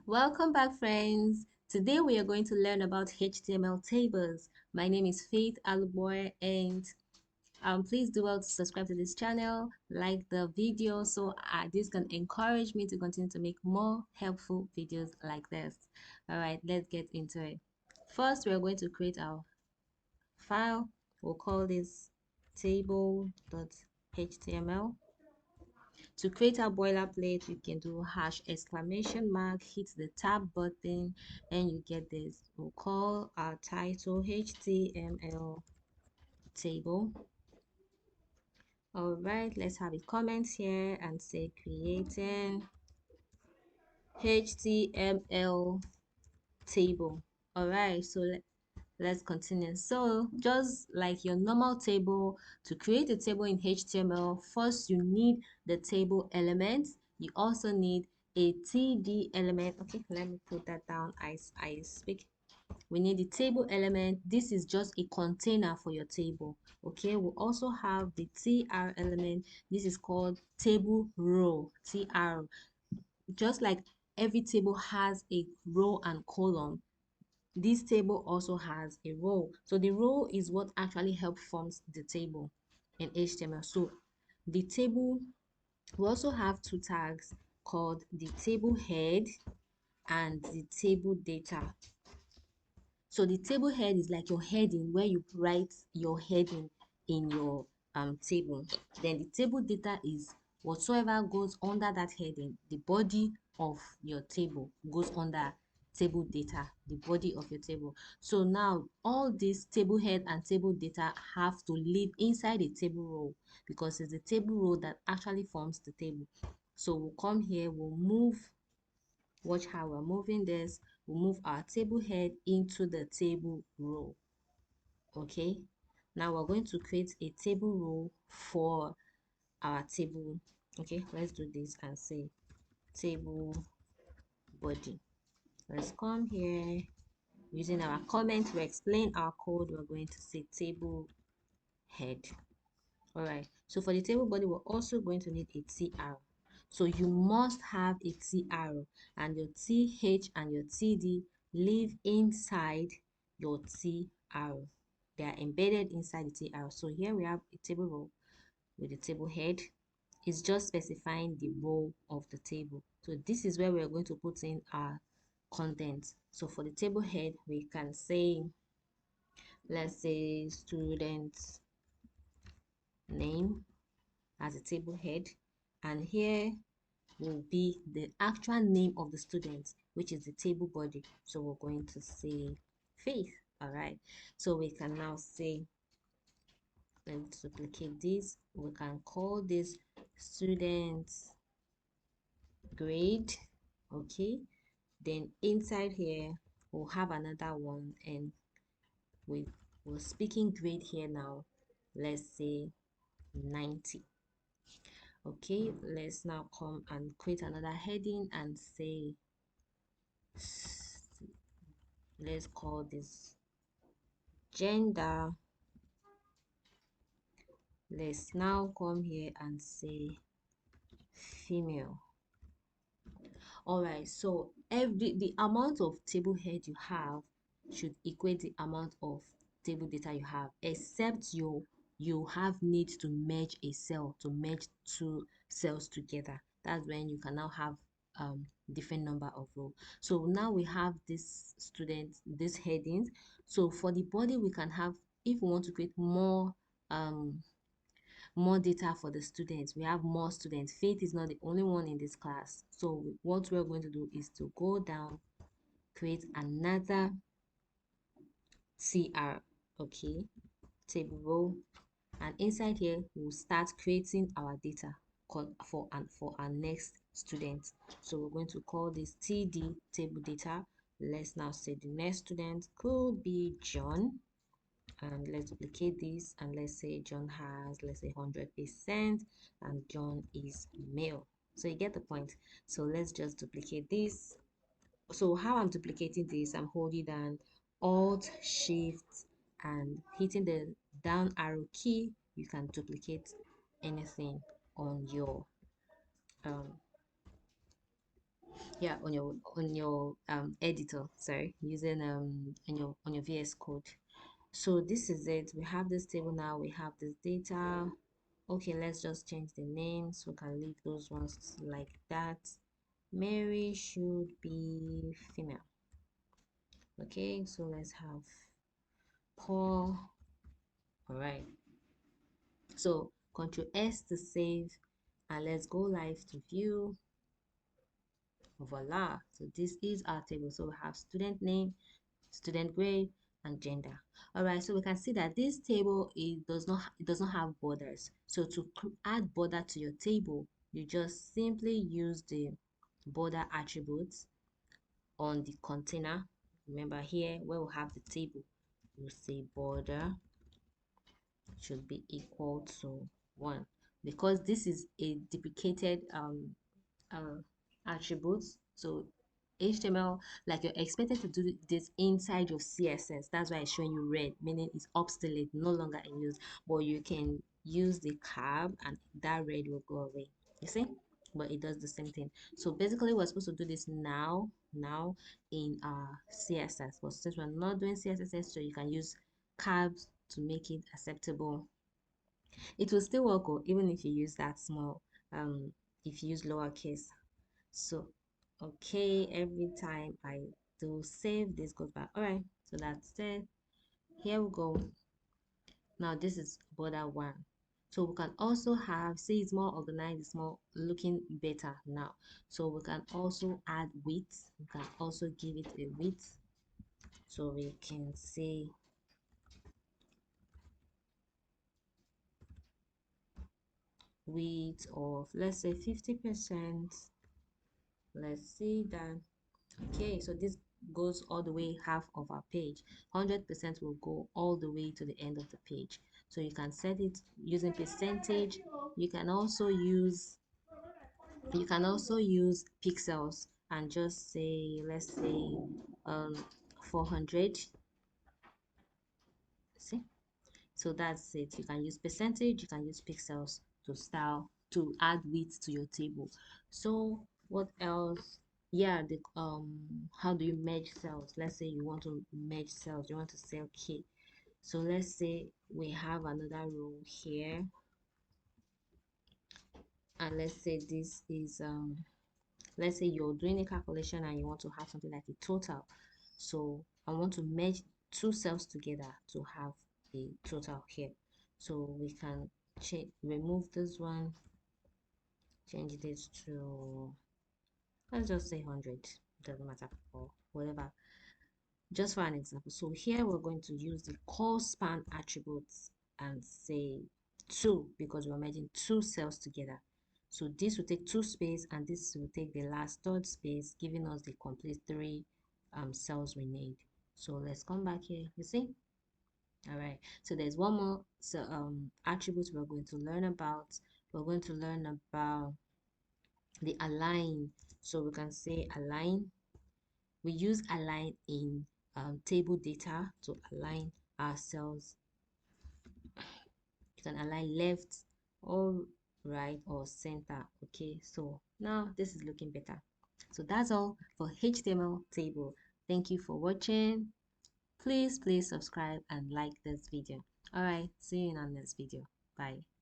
Welcome back, friends. Today we are going to learn about HTML tables. My name is Faith Aluboy, and please do well to subscribe to this channel, like the video, so this can encourage me to continue to make more helpful videos like this. All right, let's get into it. First, we are going to create our file. We'll call this table.html. To create our boilerplate, you can do #! Hit the tab button, and you get this. We'll call our title HTML table. All right, let's have a comment here and say creating HTML table. All right, so let's continue. So just like your normal table, to create a table in HTML, first you need the table elements. You also need a TD element. Okay, let me put that down. I speak. We need the table element. This is just a container for your table. Okay, we also have the TR element. This is called table row, TR. Just like every table has a row and column, this table also has a row. So the row is what actually helps forms the table in HTML. So the table, we also have two tags called the table head and the table data. So the table head is like your heading, where you write your heading in your table. Then the table data is whatsoever goes under that heading. The body of your table goes under table data, the body of your table. So now all this table head and table data have to live inside a table row, because it's the table row that actually forms the table. So we'll come here, we'll move. Watch how we're moving this. We'll move our table head into the table row. Okay, now we're going to create a table row for our table. Okay, let's do this and say table body. Let's come here. Using our comment to explain our code, we're going to say table head. All right, so for the table body, we're also going to need a TR. So you must have a TR, and your TH and your TD live inside your TR. They are embedded inside the TR. So here we have a table row with the table head. It's just specifying the row of the table. So this is where we're going to put in our content. So for the table head, we can say, let's say student name as a table head, and here will be the actual name of the student, which is the table body. So we're going to say Faith. All right, so we can now say, let's duplicate this. We can call this student grade. Okay, then inside here we'll have another one, and we're speaking grade here now. Let's say 90. Okay, let's now come and create another heading and say, let's call this gender. Let's now come here and say female. All right, so the amount of table head you have should equate the amount of table data you have, except you have need to merge a cell, to merge two cells together. That's when you can now have different number of row. So now we have this student, this headings. So for the body, we can have, if we want to create more data for the students, we have more students. Faith is not the only one in this class. So what we're going to do is to go down, create another TR, okay, table row, and inside here we'll start creating our data for our next student. So we're going to call this TD table data. Let's now say the next student could be John, and let's duplicate this, and let's say John has, let's say 100%, and John is male. So you get the point. So let's just duplicate this. So how I'm duplicating this, I'm holding down Alt Shift and hitting the down arrow key. You can duplicate anything on your um Yeah, on your editor, sorry, using on your VS Code. So this is it. We have this table now. We have this data. Okay, let's just change the name so we can leave those ones like that. Mary should be female. Okay, so let's have Paul. All right. So Control S to save, and let's go live to view. Voila. So this is our table. So we have student name, student grade, and gender. All right, so we can see that this table it does not have borders. So to add border to your table, you just simply use the border attributes on the container. Remember here where we have the table, you say border should be equal to 1, because this is a duplicated uh, attributes. So HTML, like you're expected to do this inside your CSS. That's why it's showing you red, meaning it's obsolete, no longer in use. But you can use the curve and that red will go away. You see? But it does the same thing. So basically, we're supposed to do this now in CSS. But since we're not doing CSS, so you can use curves to make it acceptable. It will still work, even if you use that small, if you use lowercase. So okay, every time I do save, this goes back. All right, so that's it. Here we go. Now this is border 1. So we can also have, see, it's more organized, it's more looking better now. So we can also add width. We can also give it a width, so we can say width of, let's say, 50%. Let's see that. Okay, so this goes all the way half of our page. 100% will go all the way to the end of the page. So you can set it using percentage. You can also use pixels and just say, let's say 400. See? So that's it. You can use percentage, you can use pixels to style, to add width to your table. So what else? Yeah, the how do you merge cells? Let's say you want to merge cells, you want to sell key. So let's say we have another row here, and let's say this is let's say you're doing a calculation and you want to have something like a total. So I want to merge two cells together to have a total here. So we can remove this one, change this to, let's just say 100. Doesn't matter, or whatever, just for an example. So here we're going to use the call span attributes and say 2, because we're merging two cells together. So this will take 2 space and this will take the last third space, giving us the complete 3 cells we need. So let's come back here. You see? All right. So there's one more attribute we're going to learn about. We're going to learn about the align. So we can say align. We use align in table data to align our cells. You can align left or right or center. Okay, so now this is looking better. So that's all for HTML table. Thank you for watching. Please subscribe and like this video. All right, see you in our next video. Bye.